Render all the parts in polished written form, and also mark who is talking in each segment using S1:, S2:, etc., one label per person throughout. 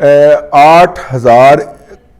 S1: 8,000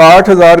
S1: 8,000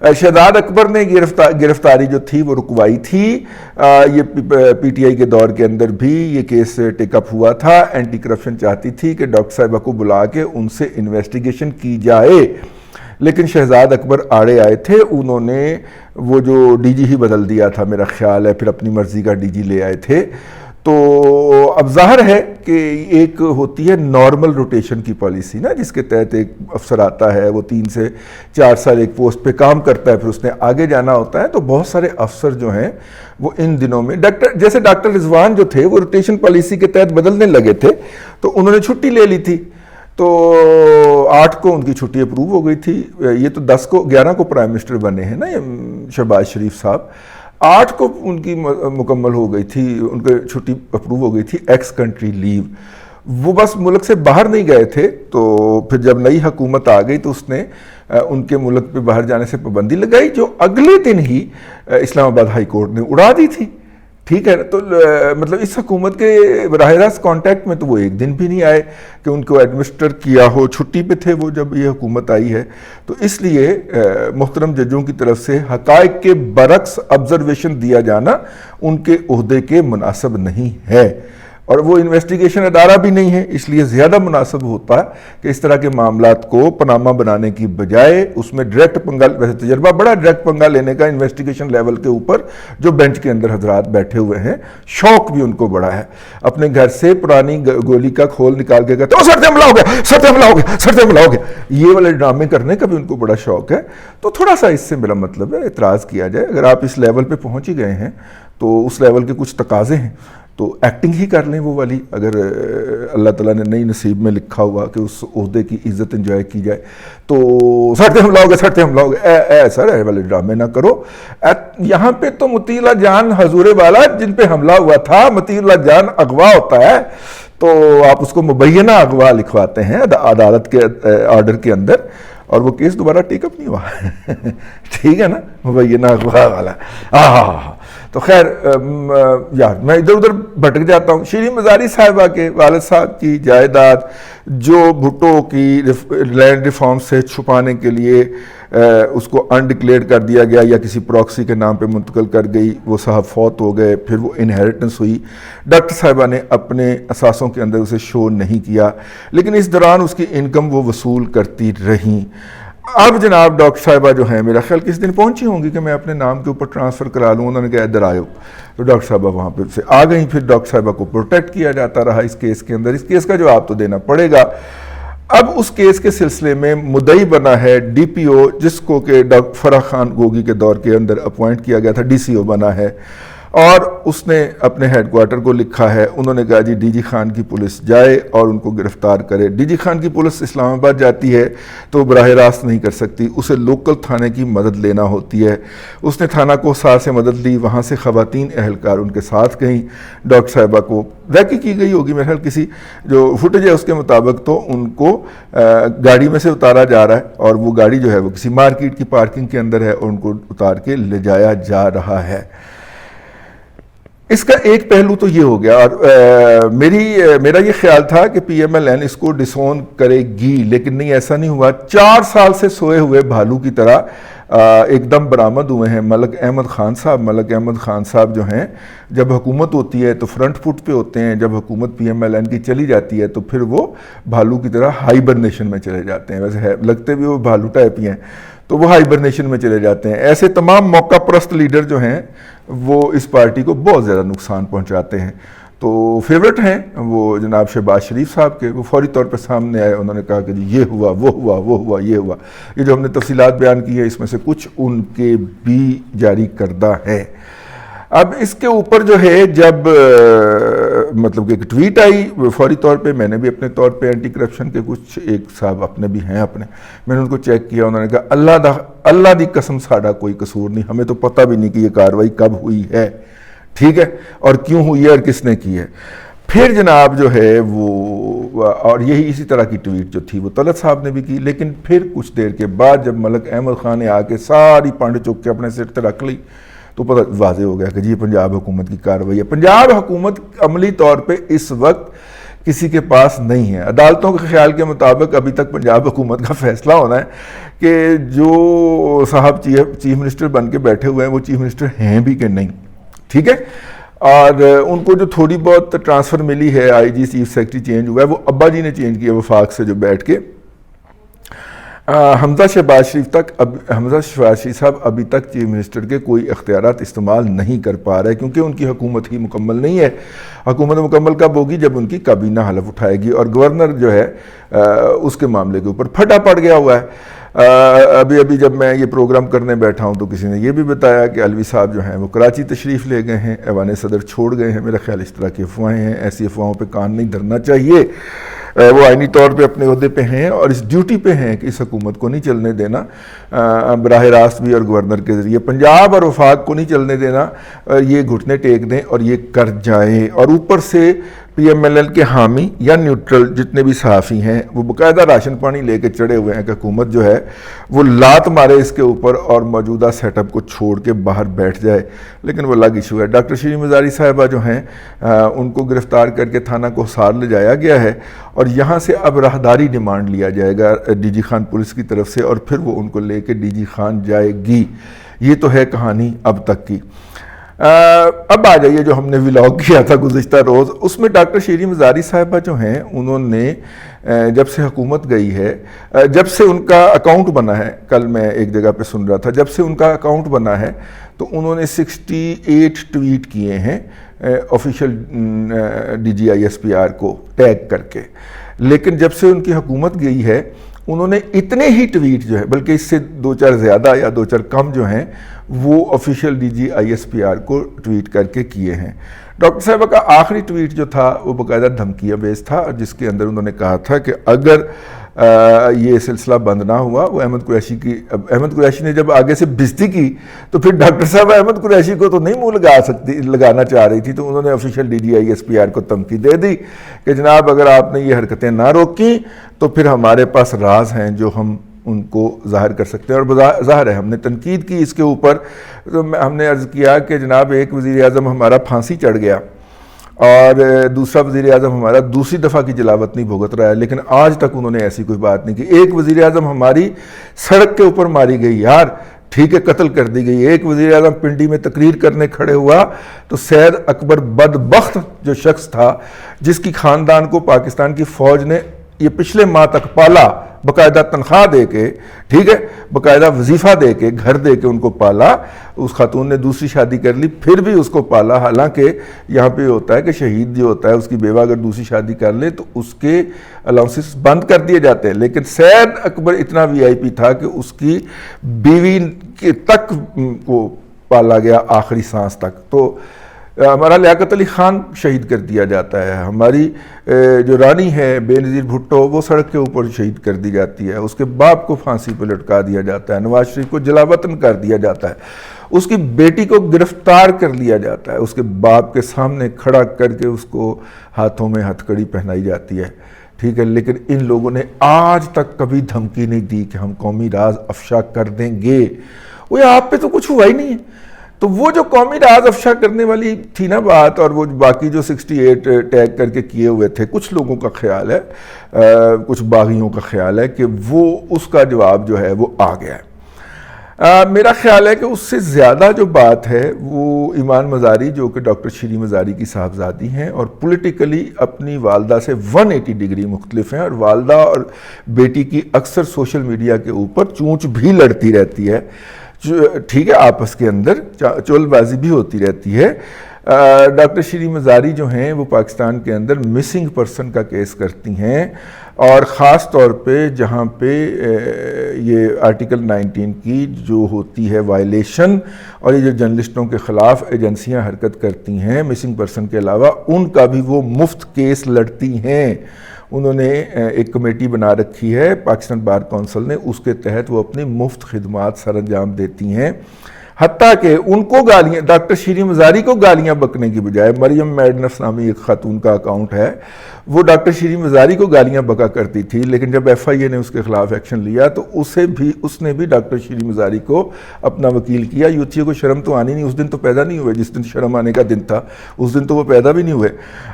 S1: شہزاد اکبر نے گرفتاری جو تھی وہ رکوائی تھی. یہ پی ٹی آئی کے دور کے اندر بھی یہ کیس ٹیک اپ ہوا تھا. اینٹی کرپشن چاہتی تھی کہ ڈاکٹر صاحبہ کو بلا کے ان سے انویسٹیگیشن کی جائے, لیکن شہزاد اکبر آڑے آئے تھے. انہوں نے وہ جو ڈی جی ہی بدل دیا تھا میرا خیال ہے, پھر اپنی مرضی کا ڈی جی لے آئے تھے. تو اب ظاہر ہے کہ ایک ہوتی ہے نارمل روٹیشن کی پالیسی نا, جس کے تحت ایک افسر آتا ہے, وہ 3 سے 4 سال ایک پوسٹ پہ کام کرتا ہے, پھر اس نے آگے جانا ہوتا ہے. تو بہت سارے افسر جو ہیں وہ ان دنوں میں جیسے ڈاکٹر رضوان جو تھے وہ روٹیشن پالیسی کے تحت بدلنے لگے تھے, تو انہوں نے چھٹی لے لی تھی. تو 8 کو ان کی چھٹی اپروو ہو گئی تھی. یہ تو 11 کو پرائم منسٹر بنے ہیں نا شہباز شریف صاحب. 8 کو ان کی مکمل ہو گئی تھی, ان کی چھٹی اپروو ہو گئی تھی ایکس کنٹری لیو. وہ بس ملک سے باہر نہیں گئے تھے. تو پھر جب نئی حکومت آ گئی تو اس نے ان کے ملک پہ باہر جانے سے پابندی لگائی, جو اگلے دن ہی اسلام آباد ہائی کورٹ نے اڑا دی تھی. ٹھیک ہے, تو مطلب اس حکومت کے براہ راست کانٹیکٹ میں تو وہ ایک دن بھی نہیں آئے کہ ان کو ایڈمنسٹر کیا ہو. چھٹی پہ تھے وہ جب یہ حکومت آئی ہے. تو اس لیے محترم ججوں کی طرف سے حقائق کے برعکس آبزرویشن دیا جانا ان کے عہدے کے مناسب نہیں ہے, اور وہ انویسٹیگیشن ادارہ بھی نہیں ہے. اس لیے زیادہ مناسب ہوتا ہے کہ اس طرح کے معاملات کو پانامہ بنانے کی بجائے اس میں ڈائریکٹ پنگا, ویسے تجربہ بڑا ڈائریکٹ پنگا لینے کا انویسٹیگیشن لیول کے اوپر, جو بینچ کے اندر حضرات بیٹھے ہوئے ہیں, شوق بھی ان کو بڑا ہے. اپنے گھر سے پرانی گولی کا کھول نکال کے کہتے ہیں سر سے حملہ ہو گیا, سر سے حملہ ہو گیا, سر سے حملہ ہو گیا. یہ والے ڈرامے کرنے کا بھی ان کو بڑا شوق ہے. تو تھوڑا سا اس سے میرا مطلب ہے اعتراض کیا جائے. اگر آپ اس لیول پہ پہنچ ہی گئے ہیں تو اس لیول کے کچھ تقاضے ہیں, تو ایکٹنگ ہی کر لیں وہ والی. اگر اللہ تعالیٰ نے نئی نصیب میں لکھا ہوا کہ اس عہدے کی عزت انجوائے کی جائے, تو سڑتے حملہ ہو گیا, سڑتے حملہ ہو گیا, اے سر اے والے ڈرامے نہ کرو. یہاں پہ تو مطیع اللہ جان حضور والا جن پہ حملہ ہوا تھا, مطیع اللہ جان اغوا ہوتا ہے, تو آپ اس کو مبینہ اغوا لکھواتے ہیں عدالت کے آرڈر کے اندر, اور وہ کیس دوبارہ ٹیک اپ نہیں ہوا. ٹھیک ہے نا, مبینہ اغوا والا. تو خیر یار میں ادھر ادھر بھٹک جاتا ہوں. شیریں مزاری صاحبہ کے والد صاحب کی جائیداد جو بھٹو کی لینڈ ریفارم سے چھپانے کے لیے اس کو انڈکلیئر کر دیا گیا یا کسی پراکسی کے نام پہ منتقل کر گئی, وہ صاحب فوت ہو گئے, پھر وہ انہیریٹنس ہوئی. ڈاکٹر صاحبہ نے اپنے اثاثوں کے اندر اسے شو نہیں کیا, لیکن اس دوران اس کی انکم وہ وصول کرتی رہیں. اب جناب ڈاکٹر صاحبہ جو ہیں میرا خیال کس دن پہنچی ہوں گی کہ میں اپنے نام کے اوپر ٹرانسفر کرا لوں. انہوں نے کہا ادھر آئے, تو ڈاکٹر صاحبہ وہاں پہ سے آ گئیں. پھر ڈاکٹر صاحبہ کو پروٹیکٹ کیا جاتا رہا اس کیس کے اندر. اس کیس کا جواب تو دینا پڑے گا. اب اس کیس کے سلسلے میں مدعی بنا ہے ڈی پی او, جس کو کہ ڈاکٹر فرح خان گوگی کے دور کے اندر اپوائنٹ کیا گیا تھا, ڈی سی او بنا ہے, اور اس نے اپنے ہیڈ کوارٹر کو لکھا ہے. انہوں نے کہا جی ڈی جی خان کی پولیس جائے اور ان کو گرفتار کرے. ڈی جی خان کی پولیس اسلام آباد جاتی ہے تو براہ راست نہیں کر سکتی, اسے لوکل تھانے کی مدد لینا ہوتی ہے. اس نے تھانہ کوسار سے مدد لی, وہاں سے خواتین اہلکار ان کے ساتھ گئیں. ڈاکٹر صاحبہ کو ریکی کی گئی ہوگی میرے خیال, کسی جو فوٹیج ہے اس کے مطابق تو ان کو گاڑی میں سے اتارا جا رہا ہے, اور وہ گاڑی جو ہے وہ کسی مارکیٹ کی پارکنگ کے اندر ہے, اور ان کو اتار کے لے جایا جا رہا ہے. اس کا ایک پہلو تو یہ ہو گیا, اور میرا یہ خیال تھا کہ پی ایم ایل این اس کو ڈسون کرے گی, لیکن نہیں, ایسا نہیں ہوا. 4 سال سے سوئے ہوئے بھالو کی طرح ایک دم برآمد ہوئے ہیں ملک احمد خان صاحب. ملک احمد خان صاحب جو ہیں جب حکومت ہوتی ہے تو فرنٹ فٹ پہ ہوتے ہیں, جب حکومت پی ایم ایل این کی چلی جاتی ہے تو پھر وہ بھالو کی طرح ہائبرنیشن میں چلے جاتے ہیں. ویسے لگتے بھی وہ بھالو ٹائپ ہی ہیں, تو وہ ہائبرنیشن میں چلے جاتے ہیں. ایسے تمام موقع پرست لیڈر جو ہیں وہ اس پارٹی کو بہت زیادہ نقصان پہنچاتے ہیں. تو فیورٹ ہیں وہ جناب شہباز شریف صاحب کے, وہ فوری طور پہ سامنے آئے, انہوں نے کہا کہ جی یہ ہوا, وہ ہوا, وہ ہوا, یہ ہوا. یہ جو ہم نے تفصیلات بیان کی ہے اس میں سے کچھ ان کے بھی جاری کردہ ہیں. اب اس کے اوپر جو ہے جب مطلب کہ ایک ٹویٹ آئی فوری طور پہ, میں نے بھی اپنے طور پہ اینٹی کرپشن کے کچھ ایک صاحب اپنے بھی ہیں اپنے, میں نے ان کو چیک کیا. انہوں نے کہا اللہ دی قسم ساڑا کوئی قصور نہیں, ہمیں تو پتہ بھی نہیں کہ یہ کارروائی کب ہوئی ہے, ٹھیک ہے, اور کیوں ہوئی ہے اور کس نے کی ہے. پھر جناب جو ہے وہ, اور یہی اسی طرح کی ٹویٹ جو تھی وہ طلعت صاحب نے بھی کی. لیکن پھر کچھ دیر کے بعد جب ملک احمد خان نے آ کے ساری پانڈ چوک کے اپنے سر پہ رکھ لی تو پتہ واضح ہو گیا کہ جی پنجاب حکومت کی کارروائی ہے. پنجاب حکومت عملی طور پہ اس وقت کسی کے پاس نہیں ہے. عدالتوں کے خیال کے مطابق ابھی تک پنجاب حکومت کا فیصلہ ہونا ہے کہ جو صاحب چیف منسٹر بن کے بیٹھے ہوئے ہیں وہ چیف منسٹر ہیں بھی کہ نہیں. ٹھیک ہے. اور ان کو جو تھوڑی بہت ٹرانسفر ملی ہے, آئی جی چیف سیکرٹری چینج ہوا ہے, وہ ابا جی نے چینج کیا وفاق سے جو بیٹھ کے. حمزہ شہباز شریف صاحب ابھی تک چیف منسٹر کے کوئی اختیارات استعمال نہیں کر پا رہے کیونکہ ان کی حکومت ہی مکمل نہیں ہے. حکومت مکمل کب ہوگی؟ جب ان کی کابینہ حلف اٹھائے گی. اور گورنر جو ہے اس کے معاملے کے اوپر پھٹا پڑ گیا ہوا ہے. ابھی جب میں یہ پروگرام کرنے بیٹھا ہوں تو کسی نے یہ بھی بتایا کہ علوی صاحب جو ہیں وہ کراچی تشریف لے گئے ہیں, ایوان صدر چھوڑ گئے ہیں. میرا خیال اس طرح کی افواہیں ہیں, ایسی افواہوں پہ کان نہیں دھرنا چاہیے. وہ آئینی طور پہ اپنے عہدے پہ ہیں اور اس ڈیوٹی پہ ہیں کہ اس حکومت کو نہیں چلنے دینا براہ راست بھی اور گورنر کے ذریعے. پنجاب اور وفاق کو نہیں چلنے دینا, یہ گھٹنے ٹیک دیں اور یہ کر جائیں. اور اوپر سے پی ایم ایل ایل کے حامی یا نیوٹرل جتنے بھی صحافی ہیں وہ باقاعدہ راشن پانی لے کے چڑھے ہوئے ہیں کہ حکومت جو ہے وہ لات مارے اس کے اوپر اور موجودہ سیٹ اپ کو چھوڑ کے باہر بیٹھ جائے. لیکن وہ الگ ایشو ہے. ڈاکٹر شیریں مزاری صاحبہ جو ہیں ان کو گرفتار کر کے تھانہ کوہسار لے جایا گیا ہے اور یہاں سے اب راہداری ڈیمانڈ لیا جائے گا ڈی جی خان پولیس کی طرف سے اور پھر وہ ان کو لے کے ڈی جی خان جائے گی. یہ تو ہے کہانی اب تک کی. اب آ جائیے جو ہم نے ولاگ کیا تھا گزشتہ روز, اس میں ڈاکٹر شیریں مزاری صاحبہ جو ہیں انہوں نے جب سے حکومت گئی ہے, جب سے ان کا اکاؤنٹ بنا ہے, کل میں ایک جگہ پہ سن رہا تھا, جب سے ان کا اکاؤنٹ بنا ہے تو انہوں نے 68 ٹویٹ کیے ہیں official D G I S P R کو ٹیگ کر کے. لیکن جب سے ان کی حکومت گئی ہے انہوں نے اتنے ہی ٹویٹ جو ہے, بلکہ اس سے 2-4 زیادہ یا 2-4 کم جو ہیں, وہ official D G I S P R کو ٹویٹ کر کے کیے ہیں. ڈاکٹر صاحبہ کا آخری ٹویٹ جو تھا وہ باقاعدہ دھمکیہ بیس تھا, جس کے اندر انہوں نے کہا تھا کہ اگر یہ سلسلہ بند نہ ہوا, وہ احمد قریشی نے جب آگے سے بزتی کی تو پھر ڈاکٹر صاحب احمد قریشی کو تو نہیں منہ لگانا چاہ رہی تھی, تو انہوں نے official D G I S P R کو دھمکی دے دی کہ جناب اگر آپ نے یہ حرکتیں نہ روکیں تو پھر ہمارے پاس راز ہیں جو ہم ان کو ظاہر کر سکتے ہیں. اور ظاہر ہے ہم نے تنقید کی اس کے اوپر, تو ہم نے عرض کیا کہ جناب ایک وزیر اعظم ہمارا پھانسی چڑھ گیا اور دوسرا وزیر اعظم ہمارا دوسری دفعہ کی جلاوت نہیں بھگت رہا ہے, لیکن آج تک انہوں نے ایسی کوئی بات نہیں کی. ایک وزیر اعظم ہماری سڑک کے اوپر ماری گئی یار, ٹھیک ہے, قتل کر دی گئی. ایک وزیر اعظم پنڈی میں تقریر کرنے کھڑے ہوا تو سید اکبر بدبخت جو شخص تھا, جس کی خاندان کو پاکستان کی فوج نے یہ پچھلے ماہ تک پالا, باقاعدہ تنخواہ دے کے, ٹھیک ہے, باقاعدہ وظیفہ دے کے, گھر دے کے ان کو پالا. اس خاتون نے دوسری شادی کر لی پھر بھی اس کو پالا. حالانکہ یہاں پہ ہوتا ہے کہ شہید جو ہوتا ہے اس کی بیوہ اگر دوسری شادی کر لے تو اس کے الاؤنسز بند کر دیے جاتے ہیں. لیکن سید اکبر اتنا وی آئی پی تھا کہ اس کی بیوی کے تک کو پالا گیا آخری سانس تک. تو ہمارا لیاقت علی خان شہید کر دیا جاتا ہے, ہماری جو رانی ہے بے نظیر بھٹو وہ سڑک کے اوپر شہید کر دی جاتی ہے, اس کے باپ کو پھانسی پہ لٹکا دیا جاتا ہے, نواز شریف کو جلاوطن کر دیا جاتا ہے, اس کی بیٹی کو گرفتار کر لیا جاتا ہے, اس کے باپ کے سامنے کھڑا کر کے اس کو ہاتھوں میں ہتھ کڑی پہنائی جاتی ہے. ٹھیک ہے, لیکن ان لوگوں نے آج تک کبھی دھمکی نہیں دی کہ ہم قومی راز افشا کر دیں گے. وہ آپ پہ تو کچھ ہوا ہی نہیں ہے. تو وہ جو قومی راز افشا کرنے والی تھی نا بات, اور وہ باقی جو 68 ٹیگ کر کے کیے ہوئے تھے, کچھ لوگوں کا خیال ہے, کچھ باغیوں کا خیال ہے کہ وہ اس کا جواب جو ہے وہ آ گیا ہے. میرا خیال ہے کہ اس سے زیادہ جو بات ہے وہ ایمان مزاری, جو کہ ڈاکٹر شیریں مزاری کی صاحبزادی ہیں اور پولیٹیکلی اپنی والدہ سے 180 ڈگری مختلف ہیں, اور والدہ اور بیٹی کی اکثر سوشل میڈیا کے اوپر چونچ بھی لڑتی رہتی ہے, ٹھیک ہے, آپس کے اندر چول بازی بھی ہوتی رہتی ہے. ڈاکٹر شیریں مزاری جو ہیں وہ پاکستان کے اندر مسنگ پرسن کا کیس کرتی ہیں, اور خاص طور پہ جہاں پہ یہ آرٹیکل 19 کی جو ہوتی ہے وائلیشن, اور یہ جو جرنلسٹوں کے خلاف ایجنسیاں حرکت کرتی ہیں مسنگ پرسن کے علاوہ, ان کا بھی وہ مفت کیس لڑتی ہیں. انہوں نے ایک کمیٹی بنا رکھی ہے پاکستان بار کونسل نے, اس کے تحت وہ اپنی مفت خدمات سر انجام دیتی ہیں. حتیٰ کہ ان کو گالیاں، ڈاکٹر شیریں مزاری کو گالیاں بکنے کی بجائے، مریم میڈنس نامی ایک خاتون کا اکاؤنٹ ہے، وہ ڈاکٹر شیریں مزاری کو گالیاں بکا کرتی تھی، لیکن جب ایف آئی اے نے اس کے خلاف ایکشن لیا تو اس نے بھی ڈاکٹر شیریں مزاری کو اپنا وکیل کیا۔ یوتھیوں کو شرم تو آنی نہیں، اس دن تو پیدا نہیں ہوئے جس دن شرم آنے کا دن تھا، اس دن تو وہ پیدا بھی نہیں ہوئے،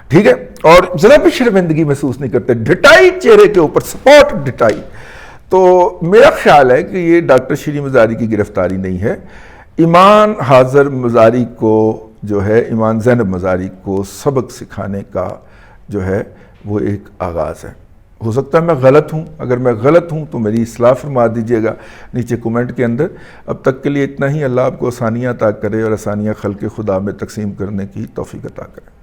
S1: ٹھیک ہے، اور ذرا بھی شرمندگی محسوس نہیں کرتے، ڈٹائی چہرے کے اوپر، سپورٹ ڈٹائی۔ تو میرا خیال ہے کہ یہ ڈاکٹر شیریں مزاری کی گرفتاری نہیں ہے، ایمان حاضر مزاری کو جو ہے، ایمان زینب مزاری کو سبق سکھانے کا جو ہے وہ ایک آغاز ہے۔ ہو سکتا ہے میں غلط ہوں، اگر میں غلط ہوں تو میری اصلاح فرما دیجئے گا نیچے کومنٹ کے اندر۔ اب تک کے لیے اتنا ہی، اللہ آپ کو آسانیاں عطا کرے اور آسانیاں خلق خدا میں تقسیم کرنے کی توفیق عطا کرے۔